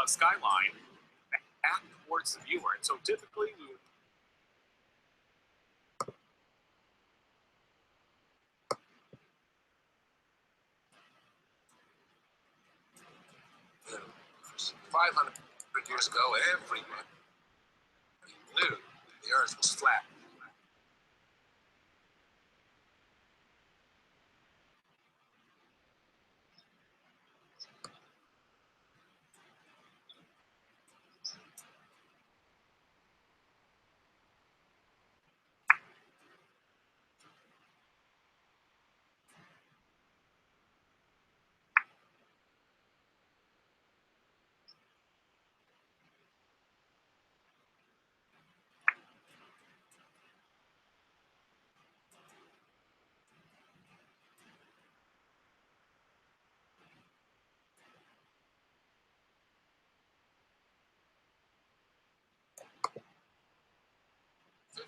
skyline back towards the viewer. And so typically we would Five hundred years ago, everyone knew the Earth was flat.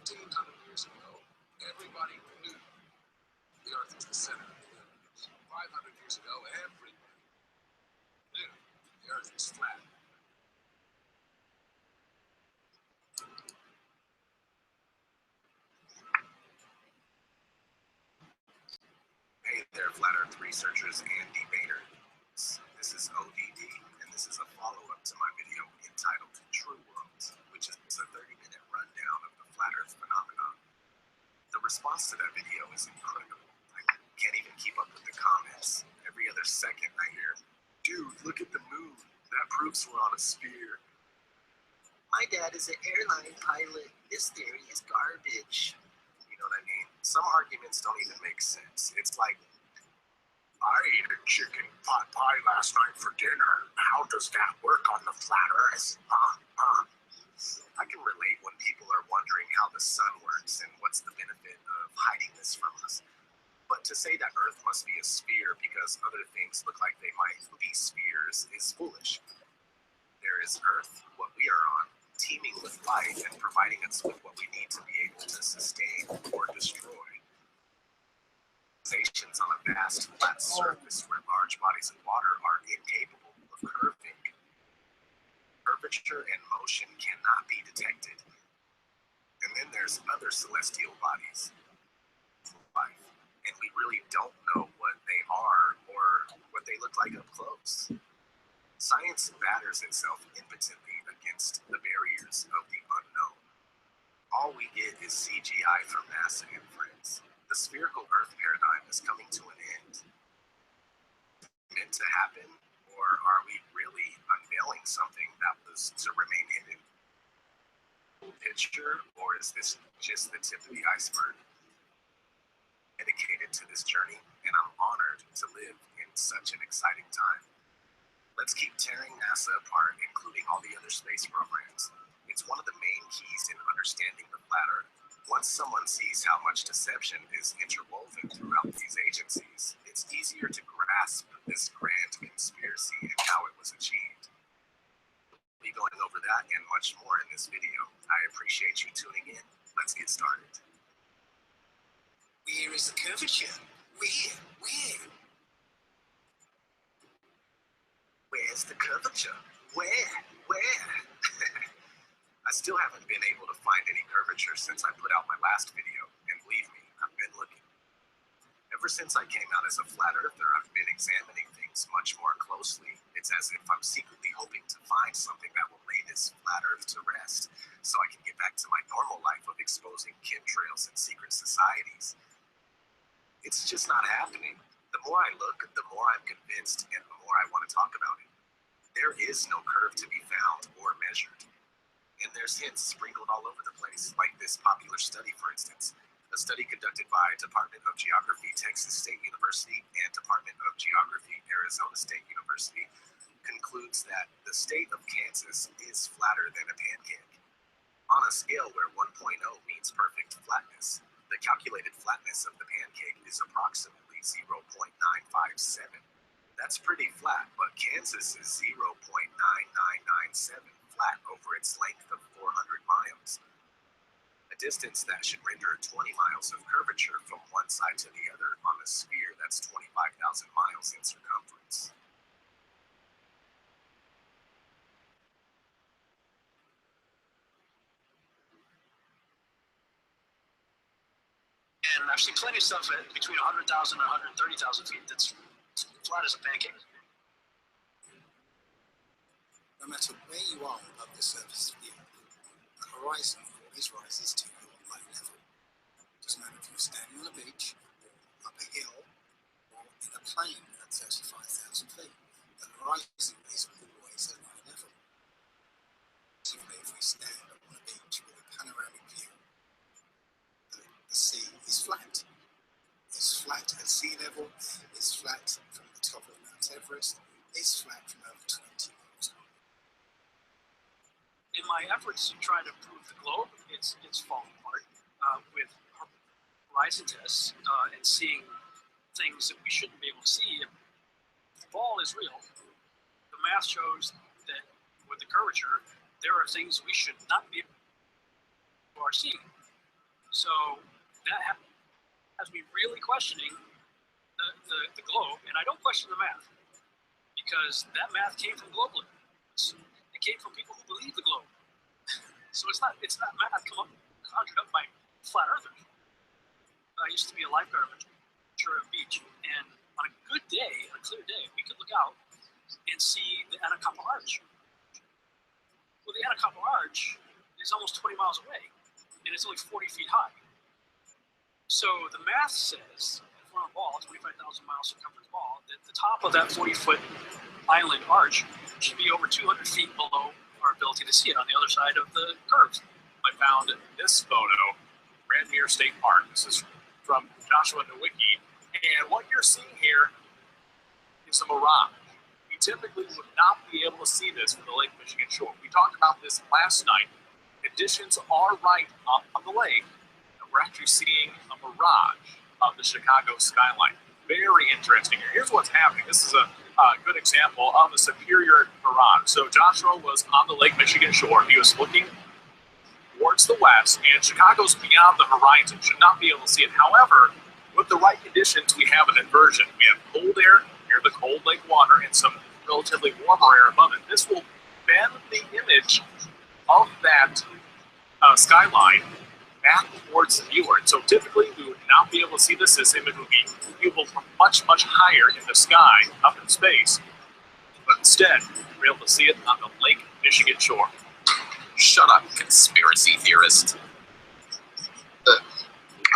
$1,500 years ago, everybody knew the Earth was the center of the universe. 500 years ago, everybody knew the Earth was flat. Hey there, Flat Earth researchers and debaters. This is ODD, and this is a follow-up to my video entitled True Worlds, which is a 30-minute rundown of the Flat Earth phenomenon. The response to that video is incredible. I can't even keep up with the comments. Every other second I hear, "Dude, look at the moon. That proves we're on a sphere." "My dad is an airline pilot. This theory is garbage." You know what I mean? Some arguments don't even make sense. It's like, "I ate a chicken pot pie last night for dinner. How does that work on the flat Earth?" I can relate when people are wondering how the sun works and what's the benefit of hiding this from us. But to say that Earth must be a sphere because other things look like they might be spheres is foolish. There is Earth, what we are on, teeming with life and providing us with what we need to be able to sustain or destroy. Civilizations on a vast flat surface where large bodies of water are incapable of curving. Curvature and motion cannot be detected. And then there's other celestial bodies, life, and we really don't know what they are or what they look like up close. Science batters itself impotently against the barriers of the unknown. All we get is CGI from NASA and friends. The spherical Earth paradigm is coming to an end. Meant to happen, or are we really unveiling something that was to remain hidden? Full picture, or is this just the tip of the iceberg? Dedicated to this journey, and I'm honored to live in such an exciting time. Let's keep tearing NASA apart, including all the other space programs. It's one of the main keys in understanding the flat Earth. Once someone sees how much deception is interwoven throughout these agencies, it's easier to grasp this grand conspiracy and how it was achieved. We'll be going over that and much more in this video. I appreciate you tuning in. Let's get started. Where is the curvature? Where? Where's the curvature? Where? I still haven't been able to find any curvature since I put out my last video, and believe me, I've been looking. Ever since I came out as a flat earther, I've been examining things much more closely. It's as if I'm secretly hoping to find something that will lay this flat earth to rest, so I can get back to my normal life of exposing chemtrails and secret societies. It's just not happening. The more I look, the more I'm convinced, and the more I want to talk about it. There is no curve to be found or measured. And there's hints sprinkled all over the place, like this popular study, for instance. A study conducted by Department of Geography, Texas State University, and Department of Geography, Arizona State University, concludes that the state of Kansas is flatter than a pancake. On a scale where 1.0 means perfect flatness, the calculated flatness of the pancake is approximately 0.957. That's pretty flat, but Kansas is 0.9997 flat over its length of 400 miles. A distance that should render 20 miles of curvature from one side to the other on a sphere that's 25,000 miles in circumference. Actually, plenty of stuff at between 100,000 and 130,000 feet that's flat as a pancake. No matter where you are above the surface of the earth, the horizon always rises to your eye level. It doesn't matter if you're standing on a beach, or up a hill, or in a plane at 35,000 feet. The horizon is always at eye level. Simply, if we stand on a beach with a panoramic view, the sea is flat. It's flat at sea level, it's flat from the top of Mount Everest, it's flat from over 20 miles. In my efforts to try to prove the globe, it's falling apart with horizon tests and seeing things that we shouldn't be able to see. If the ball is real, the math shows that with the curvature, there are things we should not be able to see. So that has me really questioning the globe, and I don't question the math because that math came from globalists. It came from people who believe the globe. So it's not math conjured up by flat earthers. I used to be a lifeguard on Ventura Beach, and on a good day, on a clear day, we could look out and see the Anacapa Arch. Well, the Anacapa Arch is almost 20 miles away, and it's only 40 feet high. So the math says, if we're on a ball, 25,000 mile circumference ball, that the top of that 40-foot island arch should be over 200 feet below our ability to see it on the other side of the curve. I found this photo, Grandmere State Park. This is from Joshua Nowicki. And what you're seeing here is a mirage. You typically would not be able to see this from the Lake Michigan shore. We talked about this last night. Conditions are right up on the lake. And we're actually seeing a mirage of the Chicago skyline. Very interesting. Here's what's happening. This is a good example of a Superior mirage. So Joshua was on the Lake Michigan shore. He was looking towards the west, and Chicago's beyond the horizon. Should not be able to see it. However, with the right conditions, we have an inversion. We have cold air near the cold lake water and some relatively warmer air above it. This will bend the image of that skyline back towards the viewer. And so typically we would not be able to see this. This image would be viewable from much, much higher in the sky, up in space. But instead, we're able to see it on the Lake Michigan shore. Shut up, conspiracy theorist. The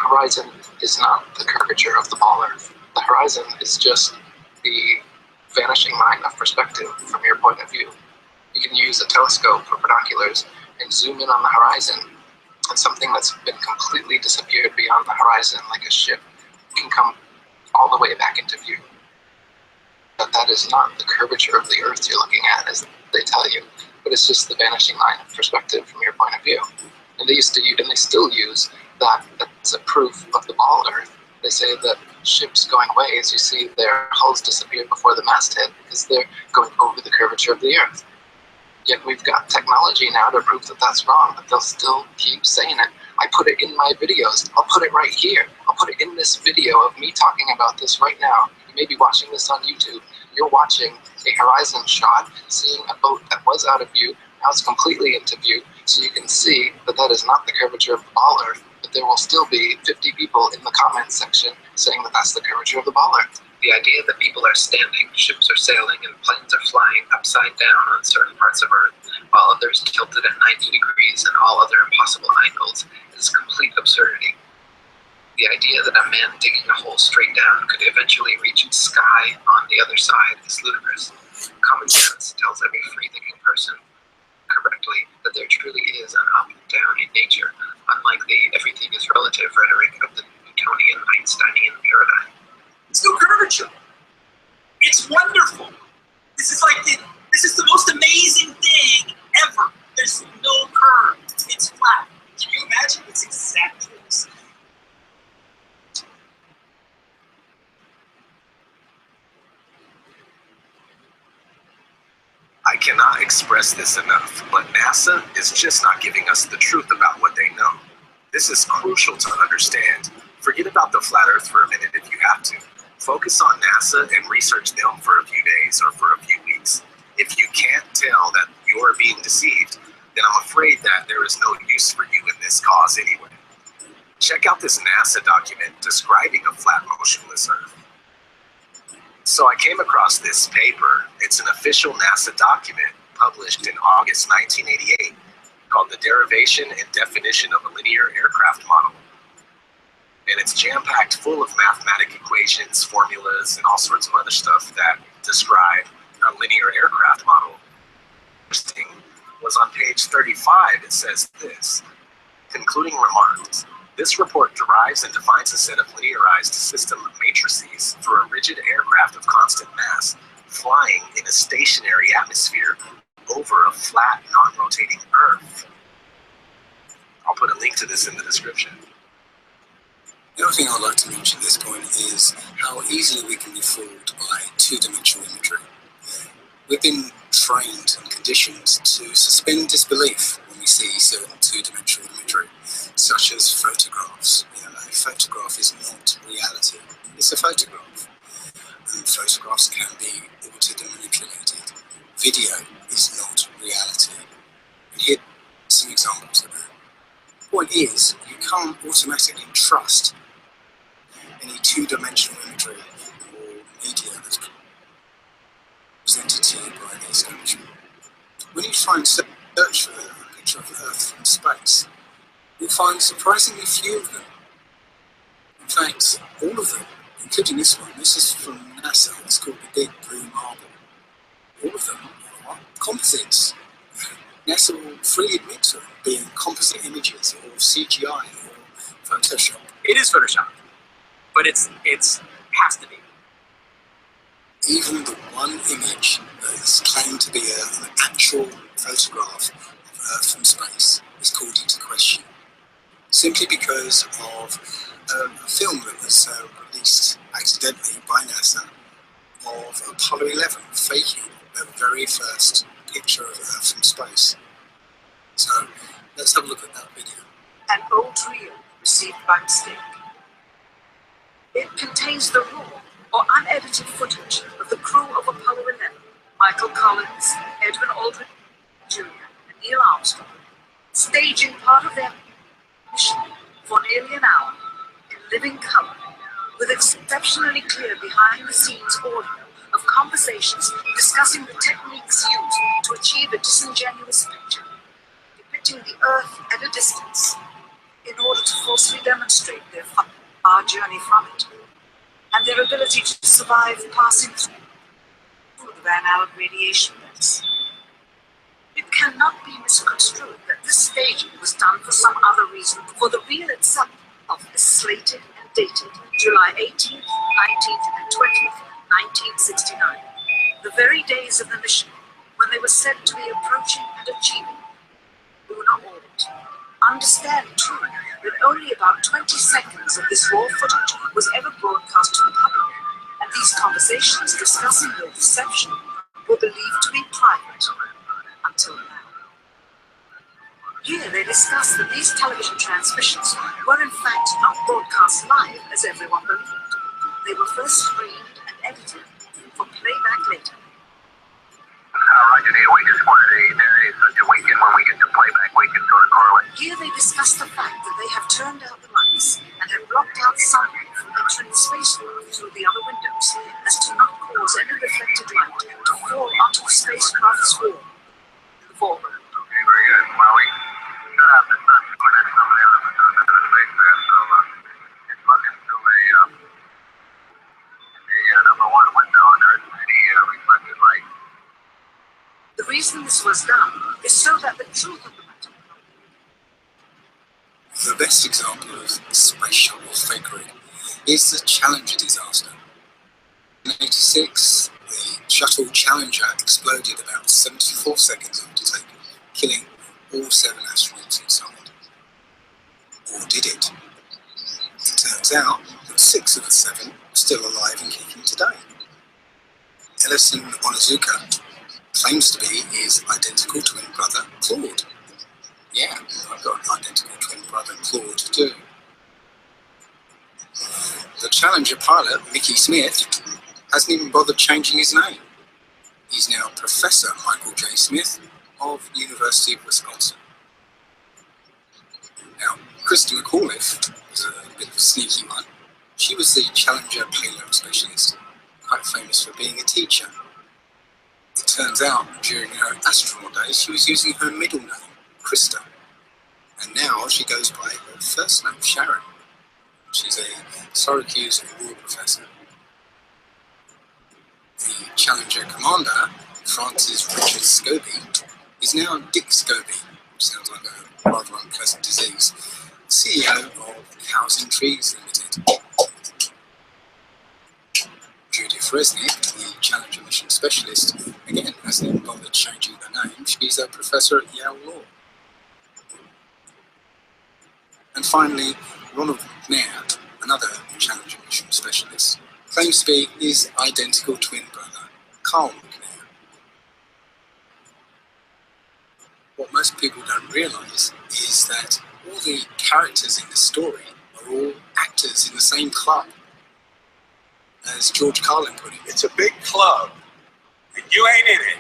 horizon is not the curvature of the ball Earth. The horizon is just the vanishing line of perspective from your point of view. You can use a telescope or binoculars and zoom in on the horizon, and something that's been completely disappeared beyond the horizon, like a ship, can come all the way back into view. But that is not the curvature of the Earth you're looking at, as they tell you, but it's just the vanishing line of perspective from your point of view. And they used to use, and they still use, that as a proof of the ball Earth. They say that ships going ways, you see their hulls disappear before the masthead because they're going over the curvature of the Earth. Yet we've got technology now to prove that that's wrong, but they'll still keep saying it. I put it in my videos. I'll put it right here. I'll put it in this video of me talking about this right now. You may be watching this on YouTube. You're watching a horizon shot, seeing a boat that was out of view. Now it's completely into view, so you can see that that is not the curvature of the ball Earth, but there will still be 50 people in the comments section saying that that's the curvature of the ball Earth. The idea that people are standing, ships are sailing, and planes are flying upside down on certain parts of Earth, while others tilted at 90 degrees and all other impossible angles, is complete absurdity. The idea that a man digging a hole straight down could eventually reach sky on the other side is ludicrous. Common sense tells every free-thinking person correctly that there truly is an up and down in nature, unlike the everything is relative rhetoric of the Newtonian Einsteinian paradigm. It's no curvature. It's wonderful. This is the most amazing thing ever. There's no curve. It's flat. Can you imagine? It's exactly the same. I cannot express this enough, but NASA is just not giving us the truth about what they know. This is crucial to understand. Forget about the flat Earth for a minute if you have to. Focus on NASA and research them for a few days or for a few weeks. If you can't tell that you're being deceived, then I'm afraid that there is no use for you in this cause anyway. Check out this NASA document describing a flat, motionless Earth. So I came across this paper. It's an official NASA document published in August 1988 called The Derivation and Definition of a Linear Aircraft Model. And it's jam-packed full of mathematic equations, formulas, and all sorts of other stuff that describe a linear aircraft model. Interesting was on page 35, it says this: concluding remarks. This report derives and defines a set of linearized system matrices for a rigid aircraft of constant mass flying in a stationary atmosphere over a flat, non-rotating Earth. I'll put a link to this in the description. The other thing I'd like to mention at this point is how easily we can be fooled by two-dimensional imagery. We've been trained and conditioned to suspend disbelief when we see certain two-dimensional imagery, such as photographs. A photograph is not reality, it's a photograph. And photographs can be altered and manipulated. Video is not reality. And here are some examples of that. The point is, you can't automatically trust any two-dimensional imagery or media that's presented to you by the establishment. When you try and search for a picture of Earth from space, you'll find surprisingly few of them. In fact, all of them, including this one, this is from NASA, it's called the Big Blue Marble. All of them are composites. NASA will freely admit to being composite images or CGI or Photoshop. It is Photoshop, but it has to be. Even the one image that is claimed to be an actual photograph of Earth from space is called into question, simply because of a film that was released accidentally by NASA of Apollo 11 faking the very first picture of Earth from space. So let's have a look at that video. An old reel received by mistake. It contains the raw or unedited footage of the crew of Apollo 11, Michael Collins, Edwin Aldrin Jr., and Neil Armstrong, staging part of their mission for nearly an hour in living color, with exceptionally clear behind-the-scenes audio of conversations discussing the techniques used to achieve a disingenuous picture, depicting the Earth at a distance, in order to falsely demonstrate their far journey from it, and their ability to survive passing through the Van Allen radiation belts. It cannot be misconstrued that this staging was done for some other reason, for the reel itself is slated and dated July 18th, 19th, and 20th, 1969, the very days of the mission when they were said to be approaching and achieving lunar orbit. Understand, too, that only about 20 seconds of this raw footage was ever broadcast to the public, and these conversations discussing their deception were believed to be private until now. Here they discuss that these television transmissions were in fact not broadcast live as everyone believed. They were first screened and edited for playback later. Roger, we just wanted a weekend when we get to playback, we can sort of correlate. Here they discuss the fact that they have turned out the lights and have blocked out sunlight from entering the spacecraft through the other windows, as to not cause any reflected light to fall onto the spacecraft's wall in the foreground. Okay, very good. Well, we shut out the sun going in some of the other ones on the spacecraft, so it's looking through a number one window, and there isn't any reflected light. The reason this was done is so that the truth of the matter will not be revealed. The best example of space shuttle fakery is the Challenger disaster. In 1986, the shuttle Challenger exploded about 74 seconds after takeoff, killing all 7 astronauts inside. Or did it? It turns out that 6 of the 7 are still alive and kicking today. Ellison Onizuka claims to be his identical twin brother, Claude. Yeah, I've got an identical twin brother, Claude, too. The Challenger pilot, Mickey Smith, hasn't even bothered changing his name. He's now Professor Michael J. Smith of University of Wisconsin. Now, Krista McAuliffe was a bit of a sneaky one. She was the Challenger payload specialist, quite famous for being a teacher. It turns out during her astronaut days she was using her middle name, Krista, and now she goes by her first name, Sharon. She's a Syracuse law professor. The Challenger commander, Francis Richard Scobie, is now Dick Scobie, which sounds like a rather unpleasant disease, CEO of Housing Trees Limited. Judith Resnick, the Challenger mission specialist, again hasn't bothered changing her name. She's a professor at Yale Law. And finally, Ronald McNair, another Challenger mission specialist, claims to be his identical twin brother, Carl McNair. What most people don't realise is that all the characters in the story are all actors in the same club. As George Carlin put it, It's a big club, and you ain't in it.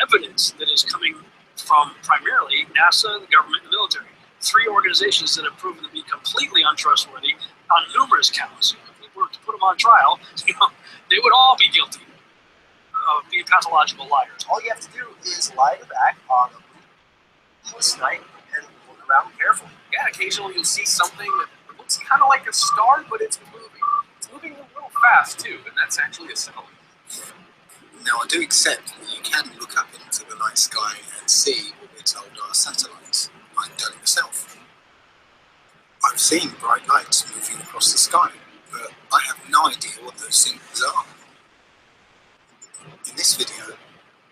Evidence that is coming from primarily NASA, the government, and the military. 3 organizations that have proven to be completely untrustworthy on numerous counts. If we were to put them on trial, they would all be guilty of being pathological liars. All you have to do is lie back on a moonless night and look around carefully. Yeah, occasionally you'll see something that looks kind of like a star, but it's moving. It's moving a little fast too, and that's actually a satellite. now I do accept that you can look up into the night sky and see what we're told are satellites. I've done it myself. I've seen bright lights moving across the sky, but I have no idea what those things are. In this video,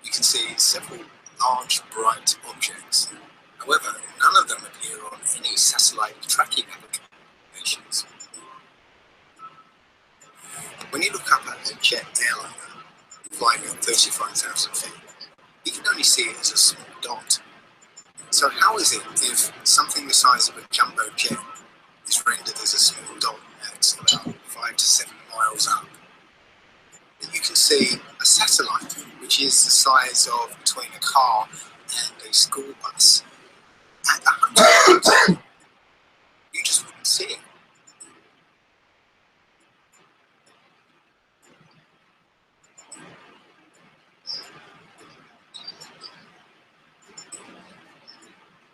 you can see several large, bright objects. However, none of them appear on any satellite tracking applications. When you look up at a jet airliner flying at 35,000 feet, you can only see it as a small dot. So how is it if something the size of a jumbo jet is rendered as a small dot at about 5 to 7 miles up? You can see a satellite, which is the size of between a car and a school bus, at 100 miles. You just wouldn't see it.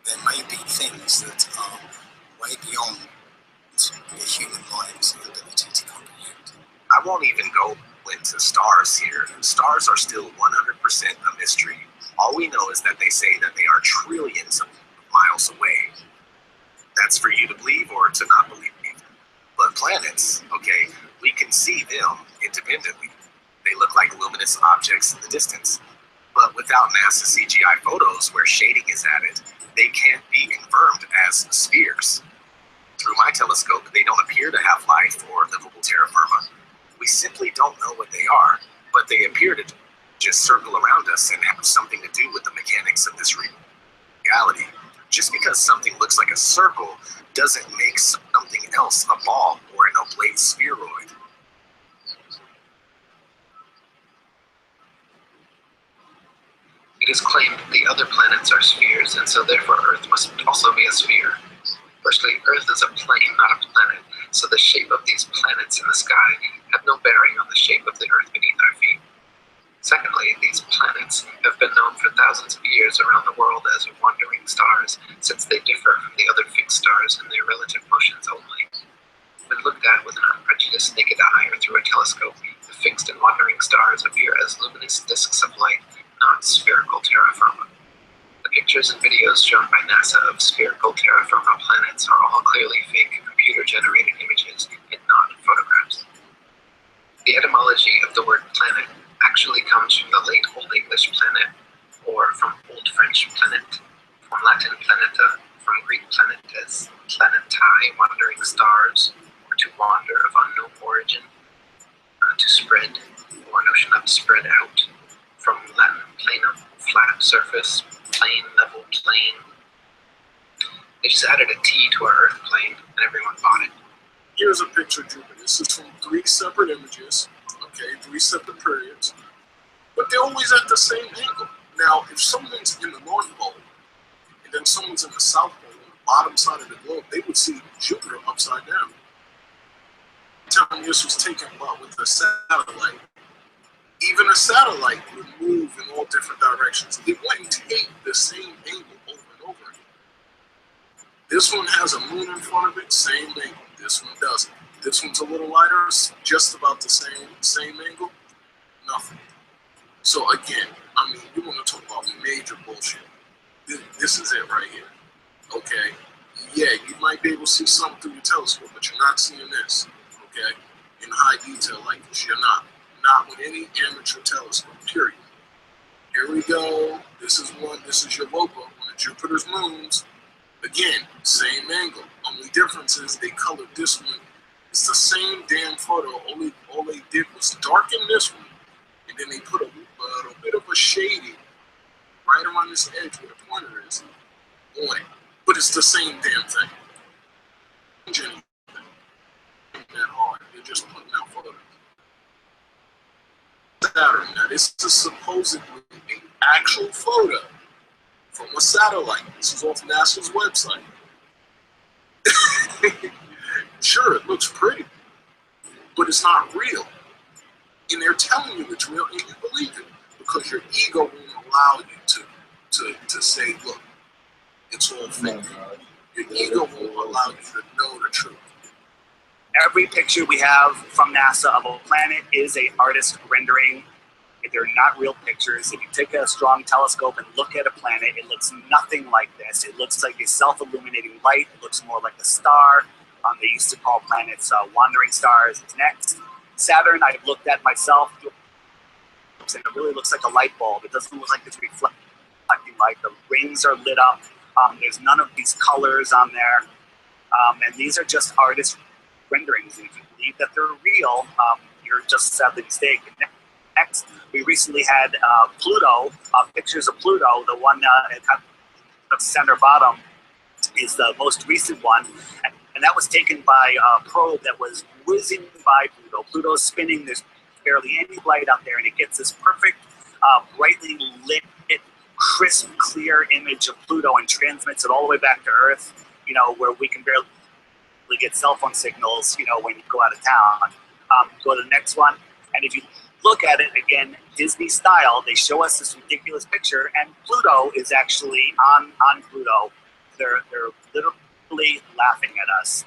There may be things that are way beyond the human mind's ability to comprehend. I won't even go into stars here. Stars are still 100% a mystery. All we know is that they say that they are trillions of miles away. That's for you to believe or to not believe. But planets, okay, we can see them independently. They look like luminous objects in the distance. But without NASA CGI photos where shading is added, they can't be confirmed as spheres. Through my telescope, they don't appear to have life or livable terra firma. We simply don't know what they are, but they appear to just circle around us and have something to do with the mechanics of this reality. Just because something looks like a circle doesn't make something else a ball or an oblate spheroid. It is claimed the other planets are spheres, and so therefore Earth must also be a sphere. Firstly, Earth is a plane, not a planet, so the shape of these planets in the sky have no bearing on the shape of the Earth beneath our feet. Secondly, these planets have been known for thousands of years around the world as wandering stars, since they differ from the other fixed stars in their relative motions only. When looked at with an unprejudiced naked eye or through a telescope, the fixed and wandering stars appear as luminous disks of light, not spherical terra firma. The pictures and videos shown by NASA of spherical terra firma planets are all clearly fake computer-generated images and not photographs. The etymology of the word planet actually comes from the late Old English planet, or from Old French planet, from Latin planeta, from Greek planetes, planetae, wandering stars, or to wander of unknown origin, to spread, or notion of spread out, from Latin planum, flat surface, plane, level, plane. They just added a T to our Earth plane, and everyone bought it. Here's a picture, Jupiter. This is from 3 separate images, okay, 3 separate periods, but they're always at the same angle. Now, if someone's in the North Pole, and then someone's in the South Pole, bottom side of the globe, they would see Jupiter upside down. Time this was taken with a satellite. Even a satellite would move in all different directions. It wouldn't take the same angle over and over again. This one has a moon in front of it, same angle. This one doesn't. This one's a little lighter, just about the same angle. Nothing. So again, I mean, you want to talk about major bullshit. This is it right here. Okay. Yeah, you might be able to see something through your telescope, but you're not seeing this. Okay, in high detail like this, you're not with any amateur telescope, period. Here we go, this is Europa, one of Jupiter's moons. Again, same angle, only difference is they colored this one. It's the same damn photo, all they did was darken this one, and then they put a little bit of a shading right around this edge where the pointer is on it, but it's the same damn thing. That hard. They're just putting out photos. Saturn. Now, this is supposedly an actual photo from a satellite. This is off NASA's website. Sure, it looks pretty, but it's not real. And they're telling you it's real, and you believe it because your ego won't allow you to say, look, it's all fake. Your ego won't allow you to know the truth. Every picture we have from NASA of a planet is an artist rendering. They're not real pictures. If you take a strong telescope and look at a planet, it looks nothing like this. It looks like a self-illuminating light. It looks more like a star. They used to call planets wandering stars. Next, Saturn, I've looked at myself, and it really looks like a light bulb. It doesn't look like it's reflecting light. The rings are lit up. There's none of these colors on there. And these are just artist renderings. And if you believe that they're real, you're just sadly mistaken. Next, we recently had Pluto, pictures of Pluto. The one at the center bottom is the most recent one. And that was taken by a probe that was whizzing by Pluto. Pluto's spinning, there's barely any light out there, and it gets this perfect, brightly lit, crisp, clear image of Pluto and transmits it all the way back to Earth, you know, where we can barely get cell phone signals, you know, when you go out of town. Go to the next one, and if you look at it again, Disney style, they show us this ridiculous picture, and Pluto is actually on Pluto. They're literally laughing at us.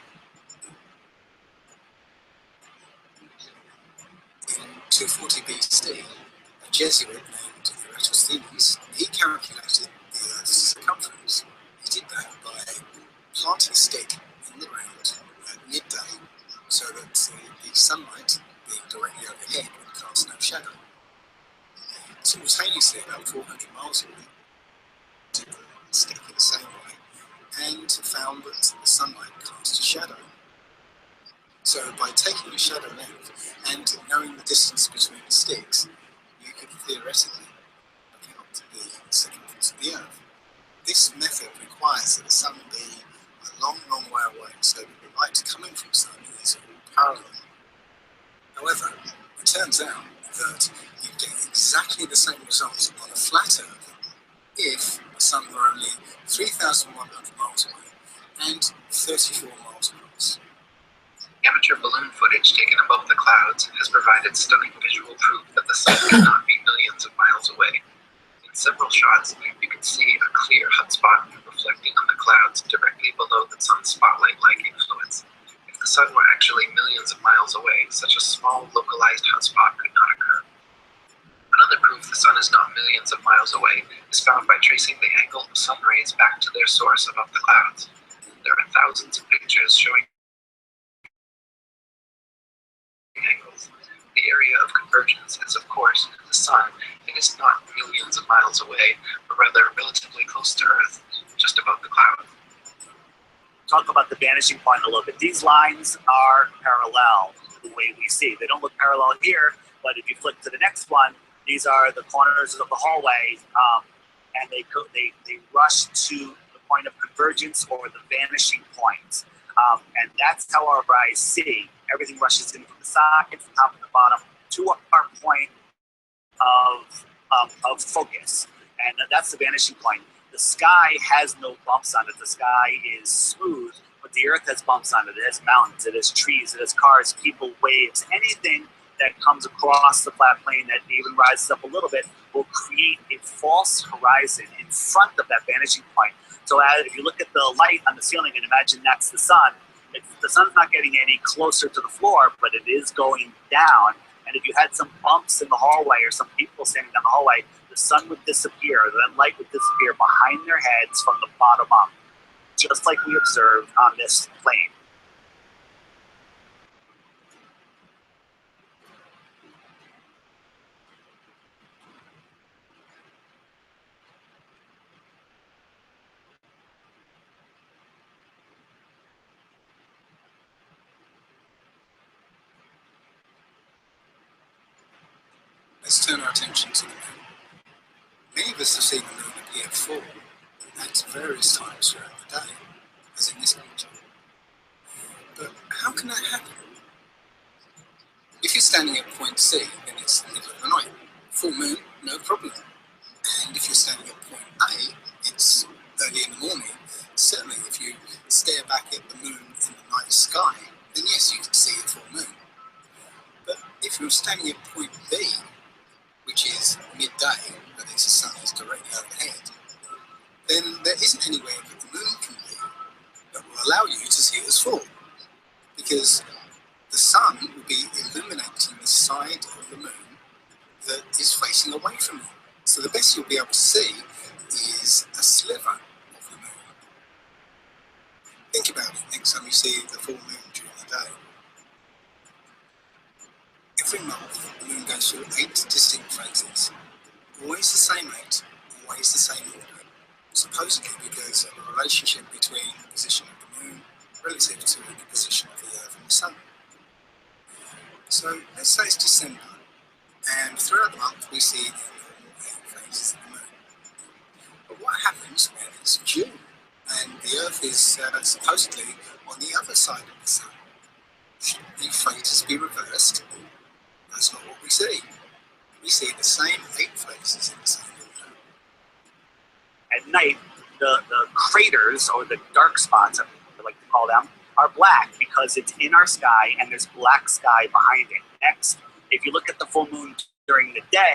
In 240 BC, a Jesuit named Eratosthenes, he calculated the Earth's circumference. He did that by planting a stick in the ground at midday so that the sunlight being directly overhead would cast no shadow. Simultaneously, about 400 miles away, did the stick in the same way, and found that the sunlight cast a shadow. So by taking a shadow length and knowing the distance between the sticks, you could theoretically work out the circumference of the Earth. This method requires that the sun be a long, long way away, so that the light coming from the sun is parallel. However, it turns out that you get exactly the same results on a flat Earth if the sun were only 3,100 miles away and 34 miles across. Amateur balloon footage taken above the clouds has provided stunning visual proof that the sun cannot be millions of miles away. In several shots, you can see a clear hot spot reflecting on the clouds directly below the sun's spotlight-like influence. If the sun were actually millions of miles away, such a small, localized hot spot could not occur. Another proof the sun is not millions of miles away is found by tracing the angle of sun rays back to their source above the clouds. There are thousands of pictures showing angles. The area of convergence is, of course, the sun. It is not millions of miles away, but rather relatively close to Earth, just above the cloud. Talk about the vanishing point a little bit. These lines are parallel the way we see. They don't look parallel here, but if you flip to the next one, these are the corners of the hallway, and they rush to the point of convergence or the vanishing point. And that's how our eyes see. Everything rushes in from the side, from the top and the bottom, to our point of focus. And that's the vanishing point. The sky has no bumps on it. The sky is smooth, but the Earth has bumps on it. It has mountains, it has trees, it has cars, people, waves, anything that comes across the flat plane that even rises up a little bit will create a false horizon in front of that vanishing point. So if you look at the light on the ceiling and imagine that's the sun, the sun's not getting any closer to the floor, but it is going down. And if you had some bumps in the hallway or some people standing down the hallway, the sun would disappear, the light would disappear behind their heads from the bottom up, just like we observed on this plane. Let's turn our attention to the moon. Many of us have seen the moon appear full at various times throughout the day, as in this picture. But how can that happen? If you're standing at point C, then it's the middle of the night. Full moon, no problem. And if you're standing at point A, it's early in the morning. Certainly, if you stare back at the moon in the night sky, then yes, you can see a full moon. But if you're standing at point B, which is midday, but the sun is directly overhead, then there isn't any way that the moon can be that will allow you to see it as full, because the sun will be illuminating the side of the moon that is facing away from you. So the best you'll be able to see is a sliver of the moon. Think about it next time you see the full moon during the day. Every month, the moon goes through 8 distinct phases. Always the same 8, always the same order. Supposedly because of a relationship between the position of the moon relative to the position of the Earth and the Sun. So let's say it's December, and throughout the month we see the normal 8 phases of the moon. But what happens when it's June and the Earth is supposedly on the other side of the Sun? Should the phases be reversed? That's not what we see. We see the same 8 phases in the same order. At night, the craters, or the dark spots, I like to call them, are black because it's in our sky and there's black sky behind it. Next, if you look at the full moon during the day,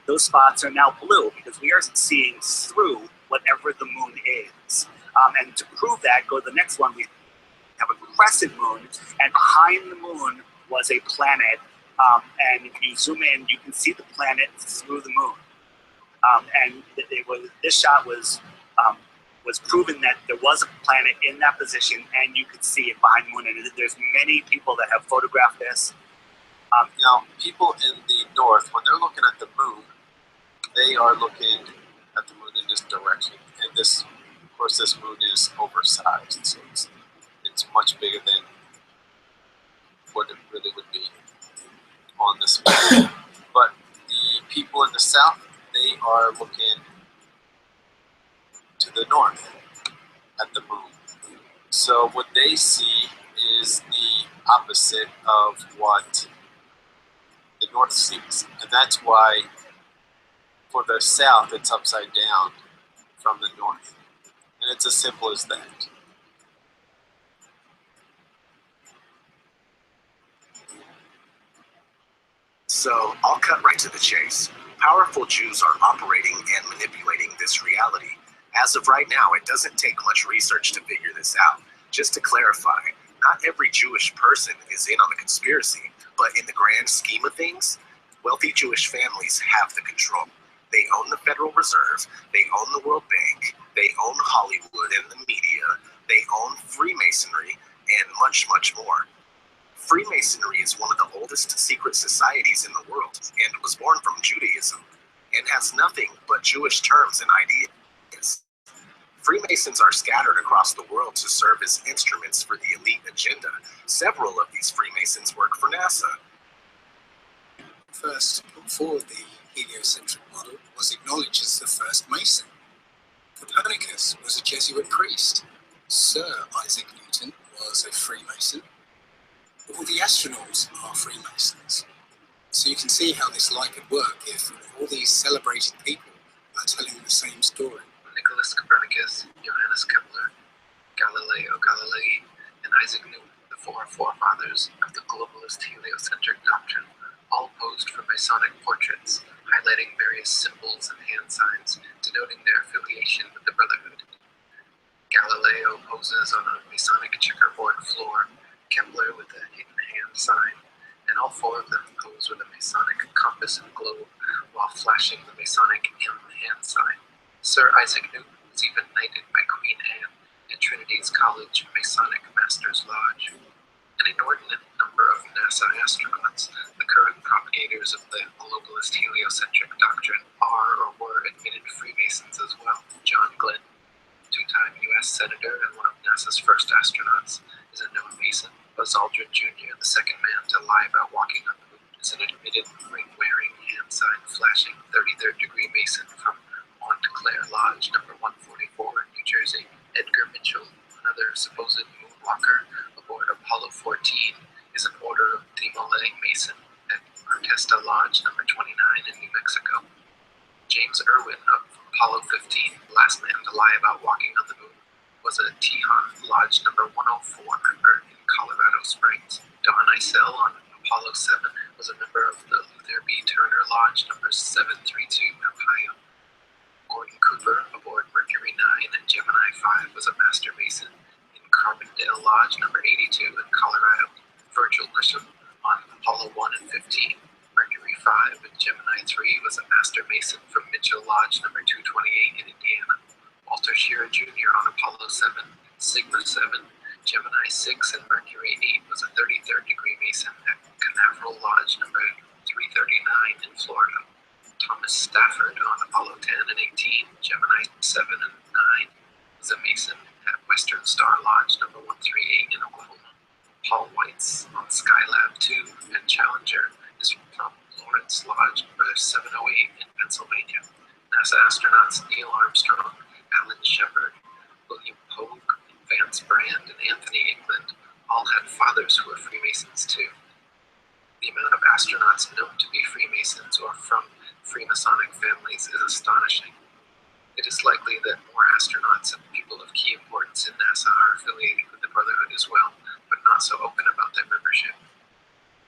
those spots are now blue because we are seeing through whatever the moon is. And to prove that, go to the next one. We have a crescent moon, and behind the moon was a planet. And if you zoom in, you can see the planet through the moon. And this shot was proven that there was a planet in that position, and you could see it behind the moon. And there's many people that have photographed this. Now, people in the north, when they're looking at the moon, they are looking at the moon in this direction. And this, of course, this moon is oversized, so it's much bigger than what it really would be on this moon. But the people in the south, they are looking to the north at the moon. So what they see is the opposite of what the north sees. And that's why for the south, it's upside down from the north. And it's as simple as that. So I'll cut right to the chase. Powerful Jews are operating and manipulating this reality. As of right now, it doesn't take much research to figure this out. Just to clarify, not every Jewish person is in on the conspiracy, but in the grand scheme of things, wealthy Jewish families have the control. They own the Federal Reserve, they own the World Bank, they own Hollywood and the media, they own Freemasonry, and much, much more. Freemasonry is one of the oldest secret societies in the world and was born from Judaism and has nothing but Jewish terms and ideas. Freemasons are scattered across the world to serve as instruments for the elite agenda. Several of these Freemasons work for NASA. First put forward the heliocentric model was acknowledged as the first Mason. Copernicus was a Jesuit priest. Sir Isaac Newton was a Freemason. All the astronauts are Freemasons. So you can see how this lie could work if all these celebrated people are telling the same story. When the Nicholas Copernicus, Johannes Kepler, Galileo Galilei, and Isaac Newton, the four forefathers of the globalist heliocentric doctrine, all posed for Masonic portraits, highlighting various symbols and hand signs denoting their affiliation with the Brotherhood. Galileo poses on a Masonic checkerboard floor, Kepler with a hidden hand sign, and all four of them pose with a Masonic compass and globe while flashing the Masonic M hand sign. Sir Isaac Newton was even knighted by Queen Anne at Trinity's College Masonic Masters Lodge. An inordinate number of NASA astronauts, the current propagators of the globalist heliocentric doctrine, are or were admitted Freemasons as well. John Glenn, two-time U.S. Senator and one of NASA's first astronauts, is a known Mason. Buzz Aldrin Jr., the second man to lie about walking on the moon, is an admitted ring-wearing, hand-sign-flashing 33rd degree Mason from Montclair Lodge, number 144 in New Jersey. Edgar Mitchell, another supposed moonwalker aboard Apollo 14, is an Order of the Malay Mason at Artesta Lodge, number 29 in New Mexico. James Irwin of Apollo 15, last man to lie about walking on the moon, was a Tejon Lodge number 104 member in Colorado Springs. Don Eisel on Apollo 7 was a member of the Luther B. Turner Lodge number 732 in Ohio. Gordon Cooper aboard Mercury 9 and Gemini 5 was a Master Mason in Carbondale Lodge number 82 in Colorado. Virgil Grisham on Apollo 1 and 15, Mercury 5 and Gemini 3 was a Master Mason from Mitchell Lodge number 228 in Indiana. Walter Shearer Jr. on Apollo 7, Sigma 7, Gemini 6 and Mercury 8 was a 33rd degree Mason at Canaveral Lodge number 339 in Florida. Thomas Stafford on Apollo 10 and 18, Gemini 7 and 9 was a Mason at Western Star Lodge number 138 in Oklahoma. Paul Weitz on Skylab 2 and Challenger is from Lawrence Lodge number 708 in Pennsylvania. NASA astronauts Neil Armstrong, Alan Shepard, William Pogue, Vance Brand, and Anthony England all had fathers who were Freemasons too. The amount of astronauts known to be Freemasons or from Freemasonic families is astonishing. It is likely that more astronauts and people of key importance in NASA are affiliated with the Brotherhood as well, but not so open about their membership.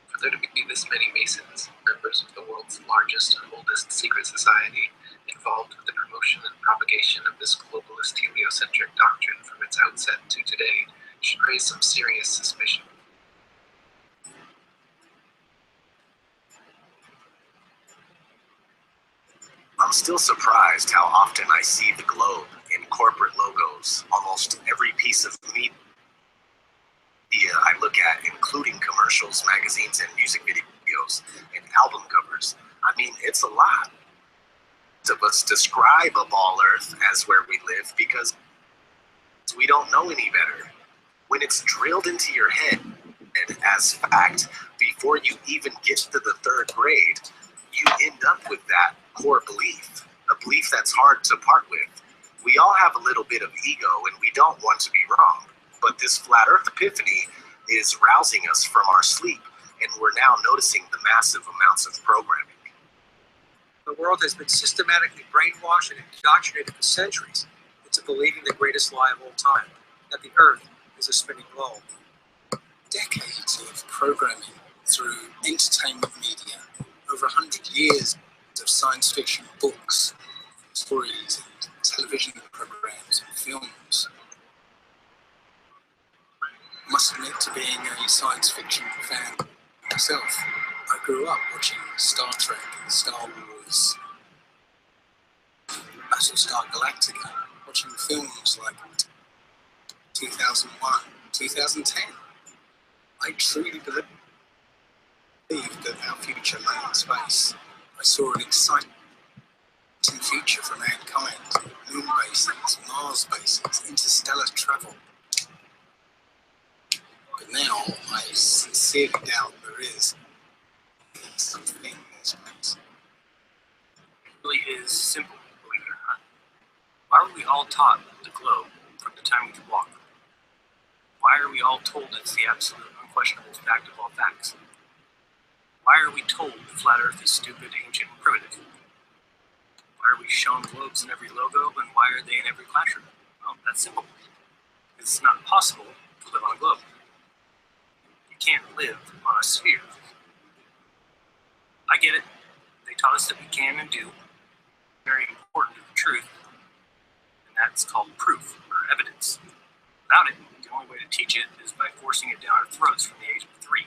For there to be this many Masons, members of the world's largest and oldest secret society, involved with the promotion and propagation of this globalist heliocentric doctrine from its outset to today, should raise some serious suspicion. I'm still surprised how often I see the globe in corporate logos. Almost every piece of media I look at, including commercials, magazines, and music videos, and album covers. I mean, it's a lot. Of us describe a ball Earth as where we live because we don't know any better. When it's drilled into your head, and as fact, before you even get to the third grade, you end up with that core belief, a belief that's hard to part with. We all have a little bit of ego and we don't want to be wrong, but this flat Earth epiphany is rousing us from our sleep, and we're now noticing the massive amounts of programming. The world has been systematically brainwashed and indoctrinated for centuries into believing the greatest lie of all time, that the Earth is a spinning globe. Decades of programming through entertainment media, over 100 years of science fiction books, stories, and television programs and films. I must admit to being a science fiction fan myself. I grew up watching Star Trek and Star Wars, Battlestar Galactica, watching films like 2001, 2010. I truly believe that our future lay in space. I saw an exciting future for mankind: moon bases, Mars bases, interstellar travel. But now I sincerely doubt there is something in space. It really is simple, believe it or not. Why were we all taught the globe from the time we could walk? Why are we all told it's the absolute, unquestionable fact of all facts? Why are we told the flat Earth is stupid, ancient, and primitive? Why Why are we shown globes in every logo, and why are they in every classroom? Well, that's simple. It's not possible to live on a globe. You can't live on a sphere. I get it. They taught us that we can and do. Very important to the truth, and that's called proof or evidence. Without it, the only way to teach it is by forcing it down our throats from the age of 3.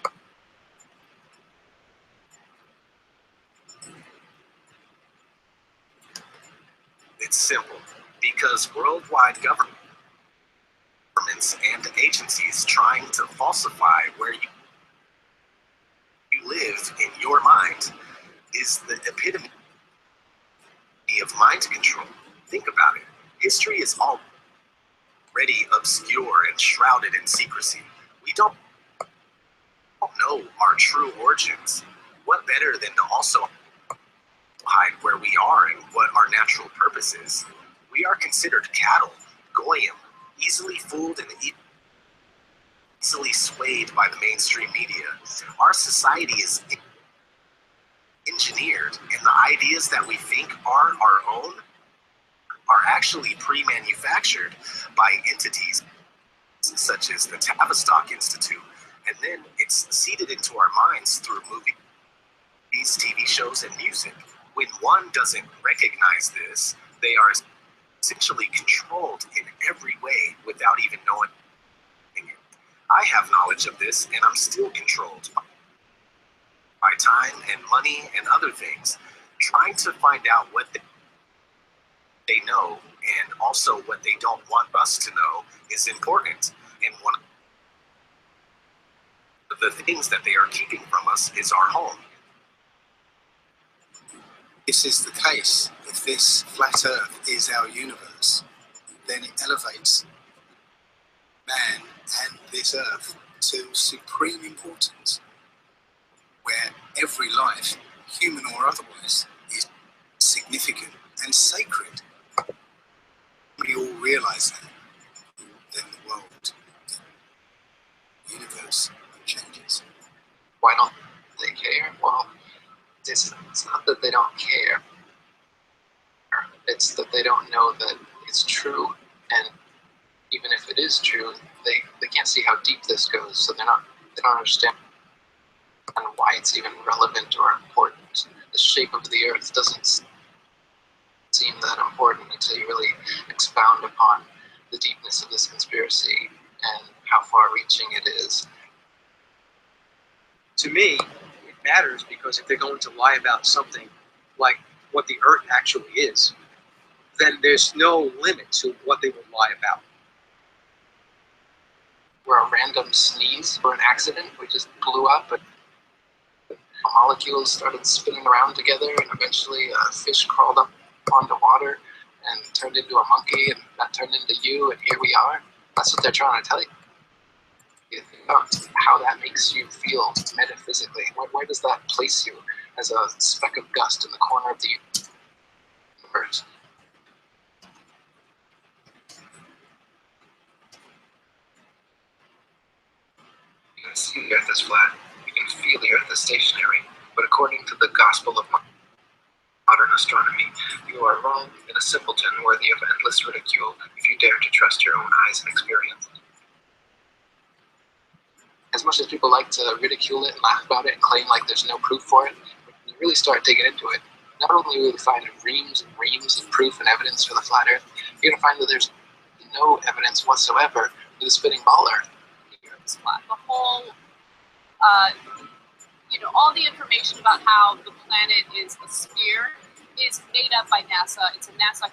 It's simple, because worldwide governments and agencies trying to falsify where you live in your mind is the epitome of mind control. Think about it. History is already obscure and shrouded in secrecy. We don't know our true origins. What better than to also hide where we are and what our natural purpose is? We are considered cattle, goyim, easily fooled and easily swayed by the mainstream media. Our society is engineered, and the ideas that we think are our own are actually pre-manufactured by entities such as the Tavistock Institute, and then it's seeded into our minds through movies, TV shows, and music. When one doesn't recognize this, they are essentially controlled in every way without even knowing it. I have knowledge of this, and I'm still controlled by time and money and other things. Trying to find out what they know and also what they don't want us to know is important. And one of the things that they are keeping from us is our home. This is the case. If this flat Earth is our universe, then it elevates man and this Earth to supreme importance, where every life, human or otherwise, is significant and sacred. We all realize that, then the world, the universe changes. Why don't they care? Well, it's not that they don't care. It's that they don't know that it's true, and even if it is true, they can't see how deep this goes, so they don't understand why it's even relevant or important. The shape of the Earth doesn't seem that important until you really expound upon the deepness of this conspiracy and how far-reaching it is. To me, it matters because if they're going to lie about something like what the Earth actually is, then there's no limit to what they will lie about. Where a random sneeze or an accident, we just blew up and molecules started spinning around together, and eventually a fish crawled up onto water and turned into a monkey, and that turned into you, and here we are. That's what they're trying to tell you. You think about how that makes you feel metaphysically. Where does that place you as a speck of dust in the corner of the universe? You can see the Earth is flat. You can feel the Earth is stationary. But according to the Gospel of modern astronomy, you are wrong and a simpleton worthy of endless ridicule if you dare to trust your own eyes and experience. As much as people like to ridicule it and laugh about it and claim like there's no proof for it, when you really start digging into it, not only will you find reams and reams of proof and evidence for the flat Earth, you're going to find that there's no evidence whatsoever for the spinning ball Earth. The whole, all the information about how the planet is a sphere is made up by NASA. It's a NASA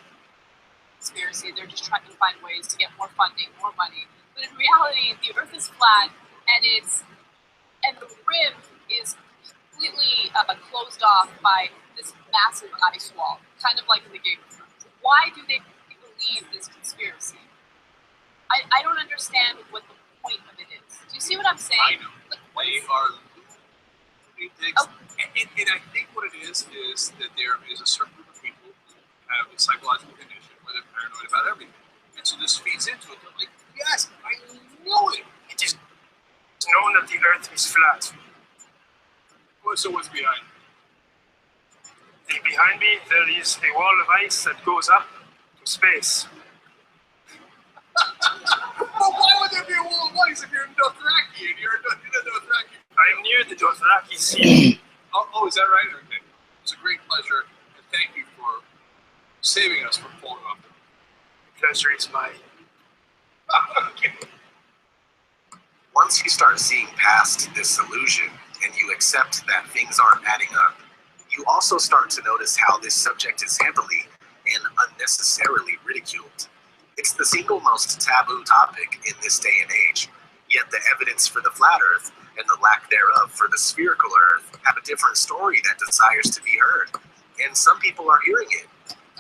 conspiracy. They're just trying to find ways to get more funding, more money. But in reality, the Earth is flat, and the rim is completely closed off by this massive ice wall, kind of like in the Game of Thrones. Why do they believe this conspiracy? I don't understand what the point of it is. Do you see what I'm saying? I know. Like, they are and I think what it is that there is a certain group of people who have a psychological condition where they're paranoid about everything. And so this feeds into it. They're like, yes, I know it. It is known that the Earth is flat. So what's behind it? The Behind me, there is a wall of ice that goes up to space. Well, why would there be a wall of ice if you're in Dothraki and you're in Dothraki? I am near the Dothraki Sea. Oh, is that right? Okay. It's a great pleasure, and thank you for saving us from falling off the Pleasure is mine. Okay. Once you start seeing past this illusion and you accept that things aren't adding up, you also start to notice how this subject is handily and unnecessarily ridiculed. It's the single most taboo topic in this day and age, yet the evidence for the flat Earth and the lack thereof for the spherical Earth have a different story that desires to be heard, and some people are hearing it.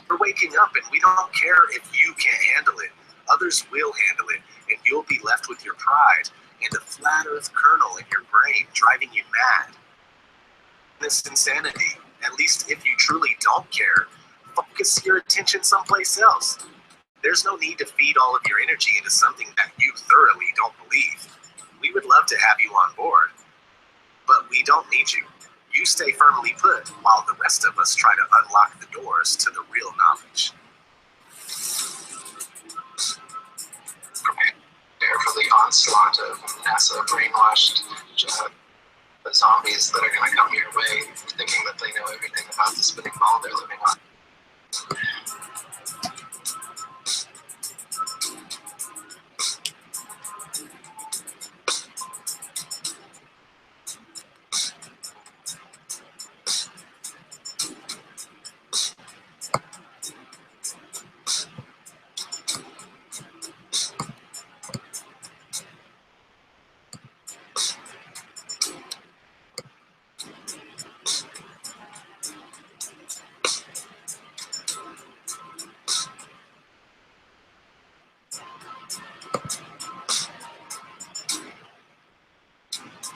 We're waking up, and we don't care if you can't handle it. Others will handle it, and you'll be left with your pride and a flat Earth kernel in your brain driving you mad. This insanity, at least if you truly don't care, focus your attention someplace else. There's no need to feed all of your energy into something that you thoroughly don't believe. We would love to have you on board, but we don't need you. You stay firmly put while the rest of us try to unlock the doors to the real knowledge. Prepare for the onslaught of NASA brainwashed zombies that are going to come your way, thinking that they know everything about the spinning ball they're living on.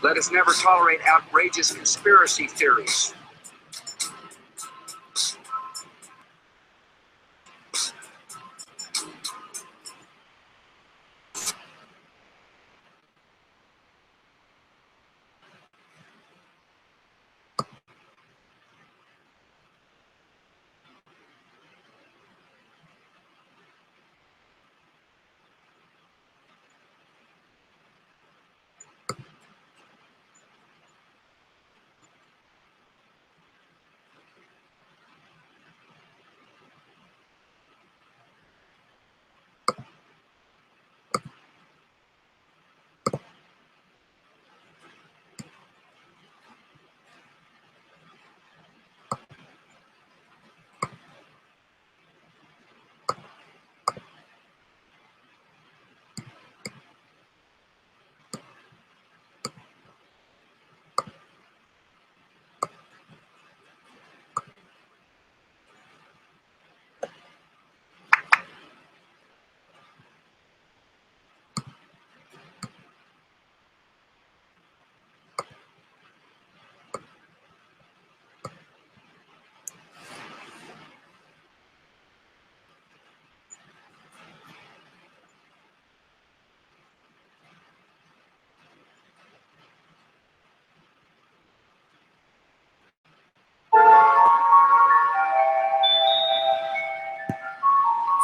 Let us never tolerate outrageous conspiracy theories.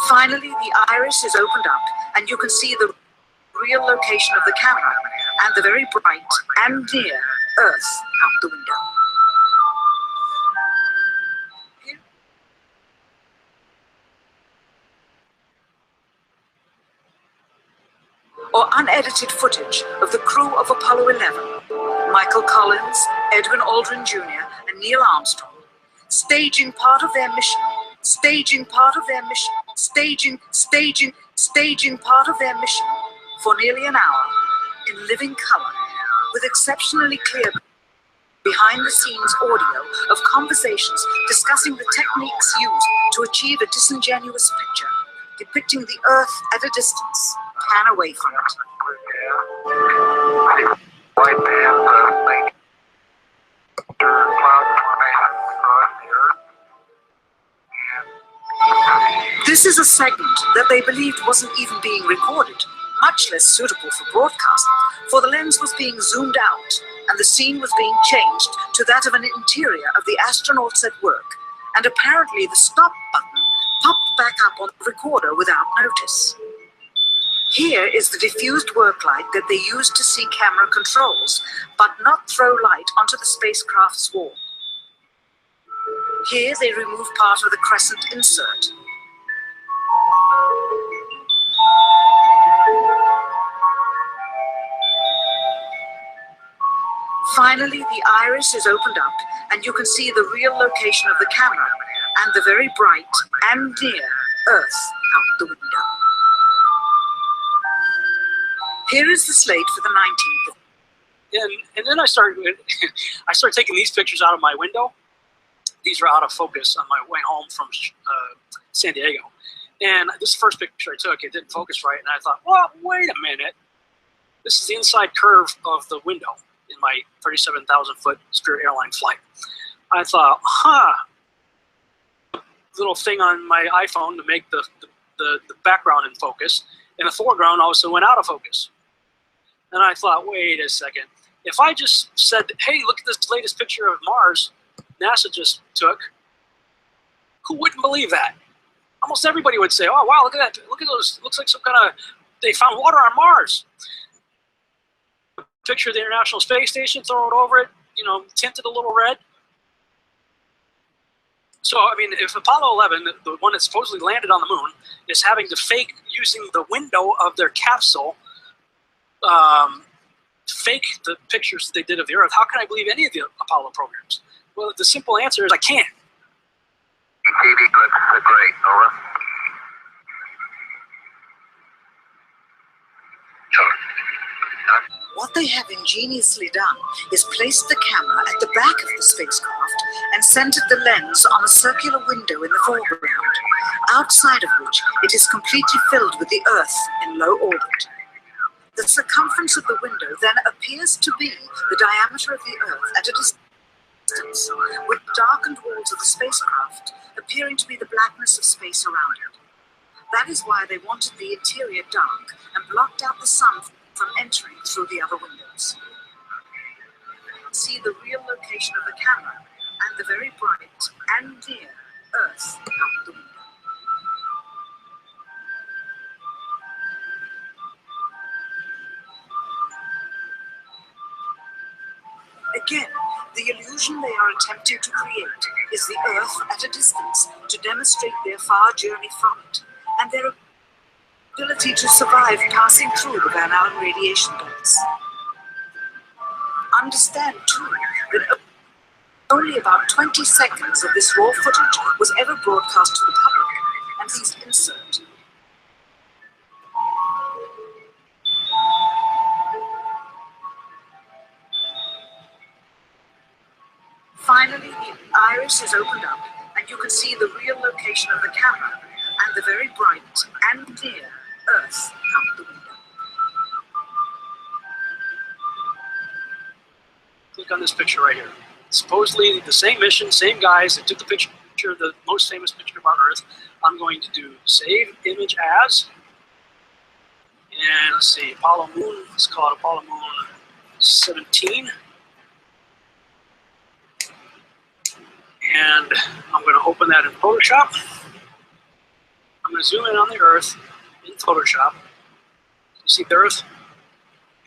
Finally, the iris is opened up, and you can see the real location of the camera and the very bright and near Earth out the window. Or unedited footage of the crew of Apollo 11, Michael Collins, Edwin Aldrin Jr., and Neil Armstrong, staging part of their mission, staging part of their mission for nearly an hour in living color, with exceptionally clear behind-the-scenes audio of conversations discussing the techniques used to achieve a disingenuous picture depicting the Earth at a distance, pan away from it. White man, cloud formation across the Earth. This is a segment that they believed wasn't even being recorded, much less suitable for broadcast, for the lens was being zoomed out and the scene was being changed to that of an interior of the astronauts at work, and apparently the stop button popped back up on the recorder without notice. Here is the diffused work light that they used to see camera controls, but not throw light onto the spacecraft's wall. Here they remove part of the crescent insert. Finally, the iris is opened up, and you can see the real location of the camera and the very bright and near Earth out the window. Here is the slate for the 19th. And then I started taking these pictures out of my window. These are out of focus on my way home from San Diego. And this first picture I took, it didn't focus right, and I thought, well, wait a minute. This is the inside curve of the window in my 37,000-foot Spirit Airline flight. I thought, little thing on my iPhone to make the background in focus, and the foreground also went out of focus. And I thought, wait a second. If I just said, hey, look at this latest picture of Mars NASA just took, who wouldn't believe that? Almost everybody would say, oh, wow, look at that. Look at those. Looks like some kind of, they found water on Mars. Picture of the International Space Station, throw it over it, tinted a little red. So, I mean, if Apollo 11, the one that supposedly landed on the moon, is having to fake using the window of their capsule, fake the pictures that they did of the Earth, how can I believe any of the Apollo programs? Well, the simple answer is I can't. ETD looks great, over. What they have ingeniously done is placed the camera at the back of the spacecraft and centered the lens on a circular window in the foreground, outside of which it is completely filled with the Earth in low orbit. The circumference of the window then appears to be the diameter of the Earth at a distance, with darkened walls of the spacecraft appearing to be the blackness of space around it. That is why they wanted the interior dark and blocked out the sun from entering through the other windows. See the real location of the camera and the very bright and near Earth out the window. Again, the illusion they are attempting to create is the Earth at a distance to demonstrate their far journey from it and their ability to survive passing through the Van Allen radiation belts. Understand, too, that only about 20 seconds of this raw footage was ever broadcast to the public, and these insert. Finally, the iris is opened up, and you can see the real location of the camera and the very bright and near Earth out the window. Click on this picture right here. Supposedly the same mission, same guys that took the picture, the most famous picture of our Earth. I'm going to do save image as, and let's see, Apollo Moon. Let's call it Apollo Moon 17. And I'm going to open that in Photoshop. I'm going to zoom in on the Earth in Photoshop. You see the Earth?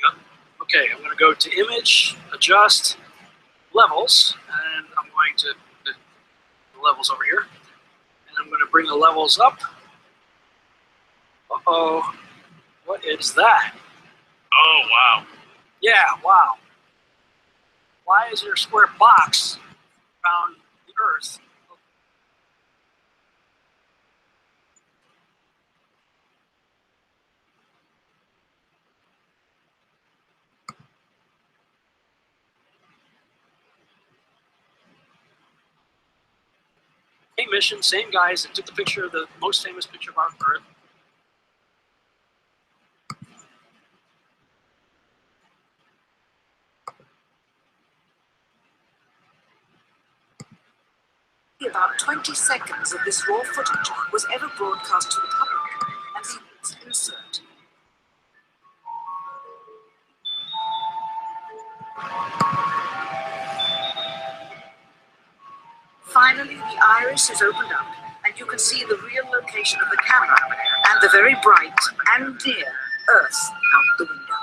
Yep. Okay, I'm going to go to Image, Adjust, Levels, and I'm going to the levels over here. And I'm going to bring the levels up. Uh-oh. What is that? Oh, wow. Yeah, wow. Why is there a square box around the Earth? Same mission, same guys that took the picture of the most famous picture of our Earth. About 20 seconds of this raw footage was ever broadcast to the public, and these insert. Finally, the iris is opened up, and you can see the real location of the camera and the very bright and near Earth out the window.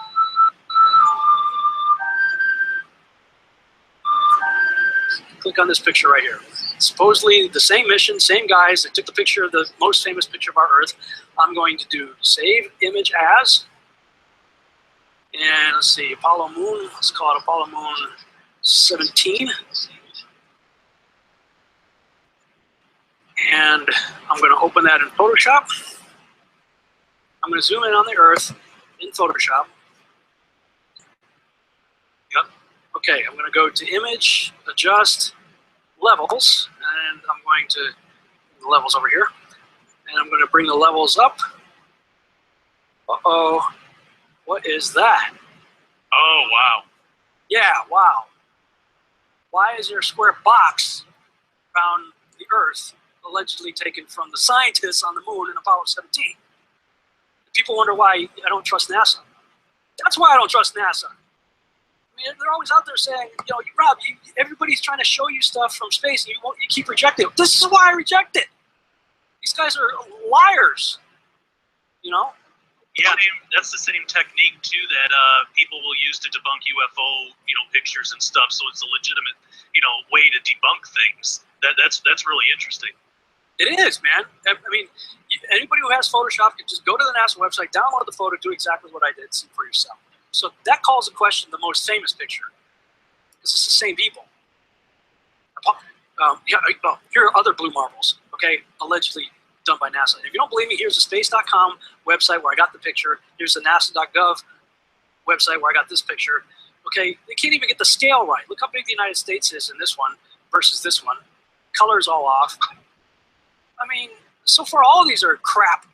Click on this picture right here. Supposedly the same mission, same guys that took the picture of the most famous picture of our Earth. I'm going to do save image as, and let's see, Apollo Moon, let's call it Apollo Moon 17. And I'm going to open that in Photoshop. I'm going to zoom in on the Earth in Photoshop. Yep. Okay, I'm going to go to Image, Adjust, Levels, and I'm going to the levels over here. And I'm going to bring the levels up. Uh-oh. What is that? Oh, wow. Yeah, wow. Why is there a square box around the Earth allegedly taken from the scientists on the moon in Apollo 17? People wonder why I don't trust NASA. That's why I don't trust NASA. I mean, they're always out there saying, you know, Rob, everybody's trying to show you stuff from space, and you keep rejecting it. This is why I reject it. These guys are liars, you know? Yeah, that's the same technique too that people will use to debunk UFO, pictures and stuff. So it's a legitimate, way to debunk things. That's really interesting. It is, man. I mean, anybody who has Photoshop can just go to the NASA website, download the photo, do exactly what I did, see for yourself. So that calls into question the most famous picture, because it's the same people. Here are other blue marbles, okay, allegedly done by NASA. If you don't believe me, here's the space.com website where I got the picture. Here's the nasa.gov website where I got this picture. Okay, they can't even get the scale right. Look how big the United States is in this one versus this one. Color's all off. I mean, so far all of these are crap.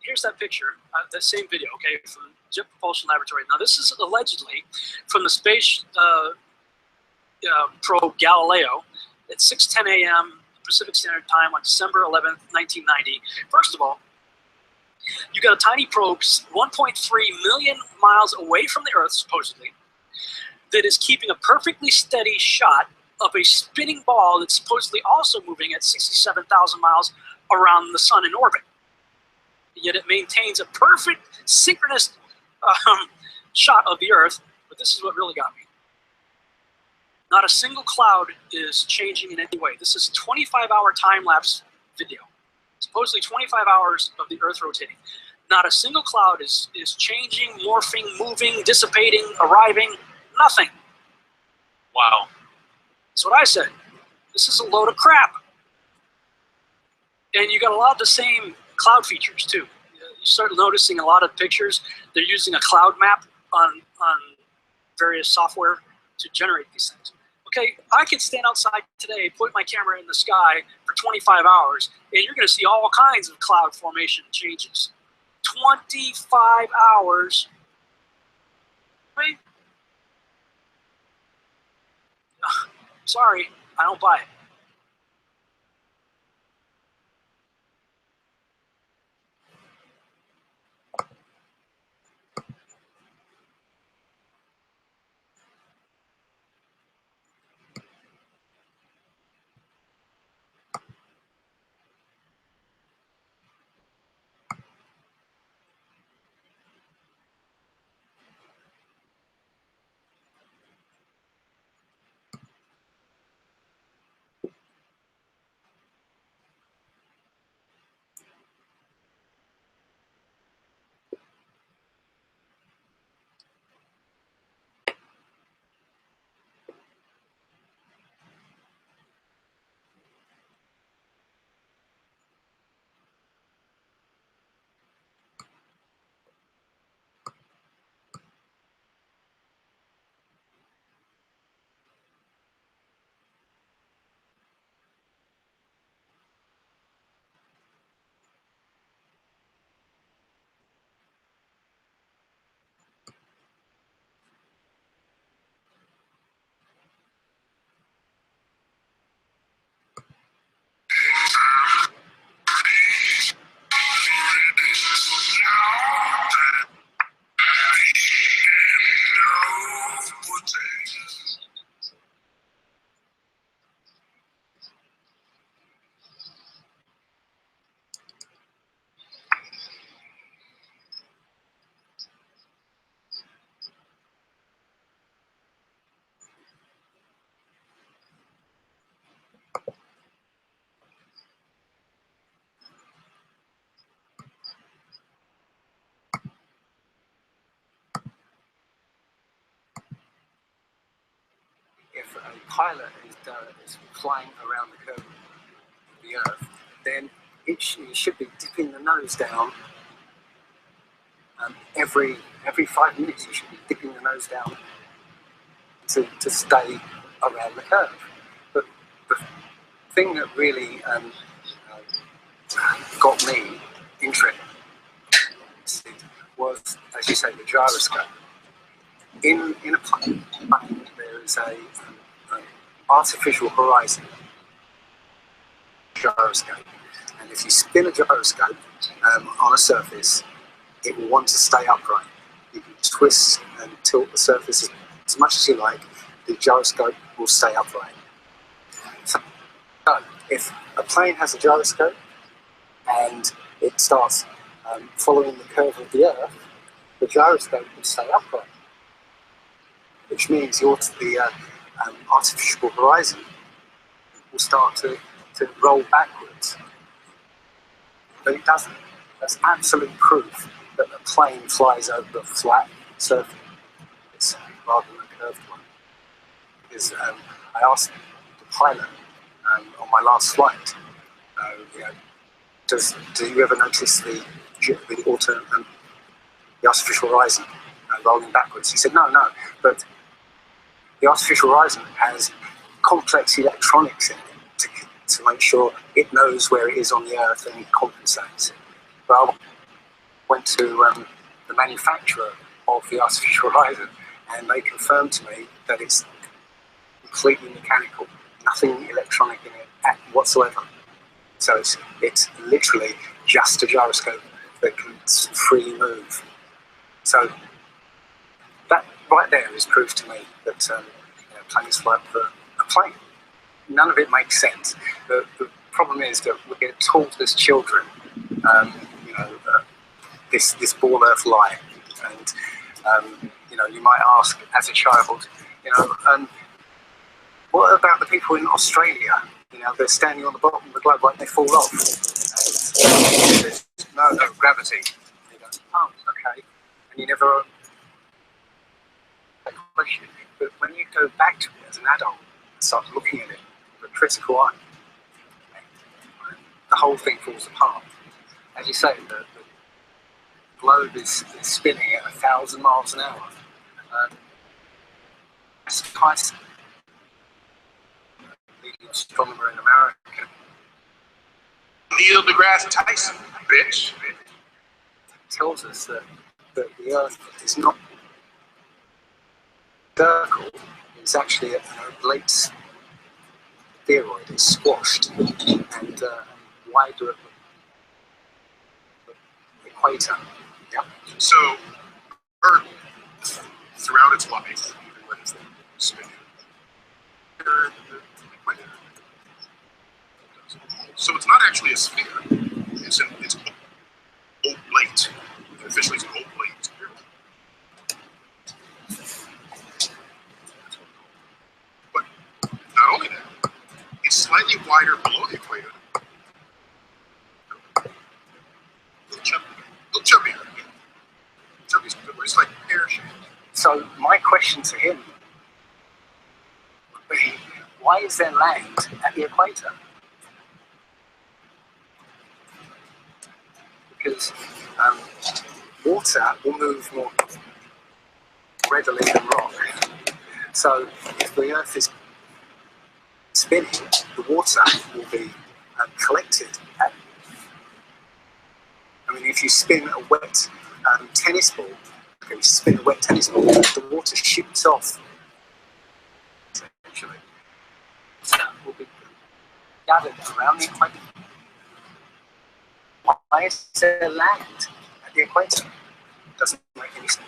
Here's that picture, that same video, okay, from Jet Propulsion Laboratory. Now this is allegedly from the space probe Galileo at 6:10 a.m. Pacific Standard Time on December 11th, 1990. First of all, you got a tiny probe 1.3 million miles away from the Earth, supposedly, that is keeping a perfectly steady shot of a spinning ball that's supposedly also moving at 67,000 miles around the sun in orbit. Yet it maintains a perfect synchronous shot of the Earth, but this is what really got me. Not a single cloud is changing in any way. This is a 25-hour time-lapse video. Supposedly 25 hours of the Earth rotating. Not a single cloud is changing, morphing, moving, dissipating, arriving, nothing. Wow. That's what I said. This is a load of crap. And you got a lot of the same cloud features too. You start noticing a lot of pictures, they're using a cloud map on various software to generate these things. Okay, I could stand outside today, put my camera in the sky for 25 hours, and you're going to see all kinds of cloud formation changes. 25 hours. Right? Sorry, I don't buy it. pilot is flying around the curve of the Earth, then it should be dipping the nose down every 5 minutes. You should be dipping the nose down to stay around the curve. But the thing that really got me interested was, as you say, the gyroscope. In a plane, there is an artificial horizon gyroscope, and if you spin a gyroscope on a surface, it will want to stay upright. You can twist and tilt the surface as much as you like, the gyroscope will stay upright. So if a plane has a gyroscope and it starts following the curve of the Earth, the gyroscope will stay upright, which means the artificial horizon will start to roll backwards. But it doesn't. That's absolute proof that a plane flies over a flat surface rather than a curved one. Because I asked the pilot on my last flight, do you ever notice the artificial horizon rolling backwards? He said, no, but the artificial horizon has complex electronics in it to make sure it knows where it is on the Earth and it compensates. But I went to the manufacturer of the artificial horizon, and they confirmed to me that it's completely mechanical, nothing electronic in it whatsoever. So it's literally just a gyroscope that can freely move. So that right there is proof to me that planes fly up a plane. None of it makes sense. The problem is that we get taught as children, this ball Earth lie, and you might ask as a child, what about the people in Australia? They're standing on the bottom of the globe like they fall off. And no gravity. And you go, oh, okay. And you never question. But when you go back to it as an adult and start looking at it with a critical eye, the whole thing falls apart. As you say, the globe is spinning at 1,000 miles an hour. Tyson, leading astronomer in America, Neil deGrasse Tyson, bitch, tells us that the Earth is not circle, it's actually an oblate spheroid. It's squashed and wider at the equator. Yeah. So Earth, throughout its life, even when it's spinning, so it's not actually a sphere. It's oblate. Officially, it's an oblate sphere. But not only that, it's slightly wider below the equator. Little chubbier. Chubby's a good way. It's like pear-shaped. So my question to him would be, why is there land at the equator? Because water will move more readily than rock. So if the Earth is spinning, the water will be collected. If you spin a wet tennis ball, the water shoots off. Essentially, so it will be gathered around the equator. Why is there land at the equator? It doesn't make any sense.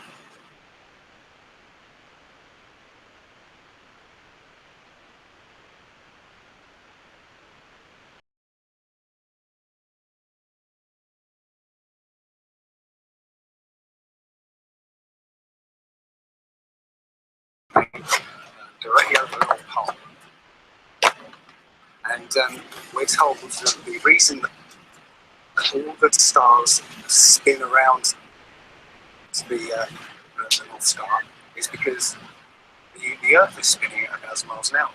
Directly over the North Pole. And we're told that the reason that all the stars spin around the North Star is because the Earth is spinning at 1,000 miles an hour.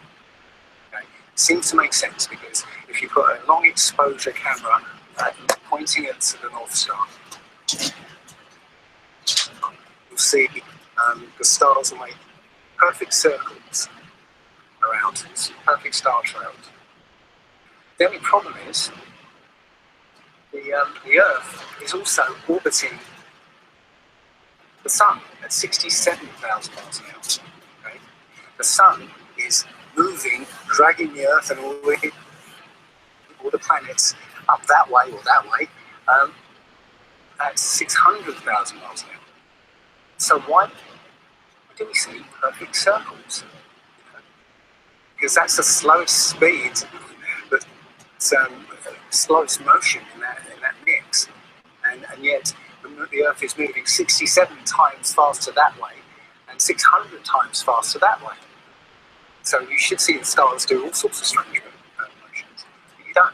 seems to make sense because if you put a long exposure camera pointing it to the North Star, you'll see the stars will make perfect circles around it, perfect star trails. The only problem is the Earth is also orbiting the Sun at 67,000 miles an hour. Okay? The Sun is moving, dragging the Earth and all the planets up that way or that way at 600,000 miles an hour. So why do we see perfect circles? Because that's the slowest speed, but slowest motion in that mix, and yet the Earth is moving 67 times faster that way and 600 times faster that way. So you should see the stars do all sorts of strange motions, but you don't.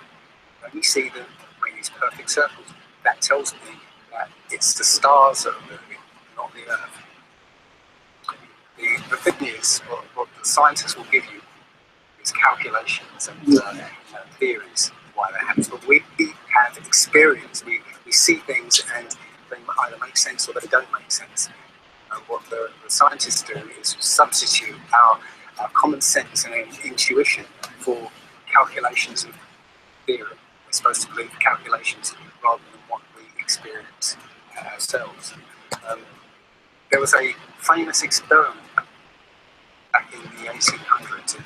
When you see them make these perfect circles, that tells me that it's the stars that are moving, not the Earth. The thing is, what the scientists will give you is calculations and theories why that happens. But we have experience. We see things and they either make sense or they don't make sense. And what the scientists do is substitute our common sense and intuition for calculations and theory. We're supposed to believe calculations rather than what we experience ourselves. There was a famous experiment back in the 1800s in